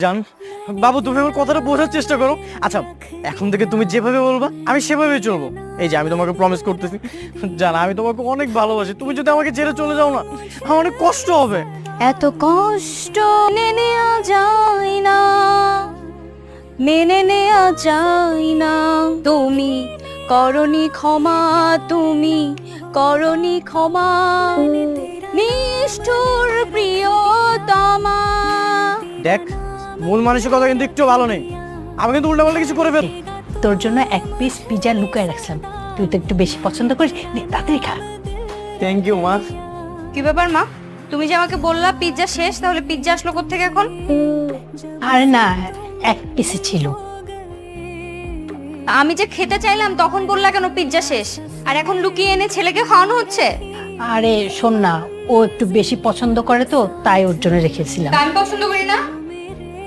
জান বাবু, তুমি আমার কথাটা বোঝার চেষ্টা করো। আচ্ছা, এখন থেকে তুমি যেভাবে বলবা আমি সেভাবেই চলবো। এই যে আমি তোমাকে প্রমিস করতেছি, জান আমি তোমাকে অনেক ভালোবাসি। তুমি যদি আমাকে ছেড়ে চলে যাও না, আমার অনেক কষ্ট হবে। এত কষ্ট মেনে নেওয়া যায় না, মেনে নেওয়া যায় না। তুমি করনি ক্ষমা, তুমি করনি ক্ষমা, নিষ্ঠুর প্রিয়তমা। দেখ, মূল মানসিকতা কিন্তু একটু ভালো নেই। আমি কিন্তু উল্টাপাল্টা কিছু করে ফেল। তোর জন্য এক পিস পিজা লুকায় রাখলাম, তুই তো একটু বেশি পছন্দ করিস, নে তাড়াতাড়ি খা। থ্যাংক ইউ মা। কি ব্যাপার মা, তুমি যে আমাকে বললা পিৎজা শেষ, তাহলে পিৎজা আসলো কোত্থেকে এখন? আরে না, এক পিসে ছিল। আমি যে খেতে চাইলাম তখন বললা কেন পিৎজা শেষ, আর এখন লুকিয়ে এনে ছেলেকে খাওয়ানো হচ্ছে? আরে শোন না, ও একটু বেশি পছন্দ করে তো, তাই ওর জন্য রেখেছিলাম। তা আমি পছন্দ করি না?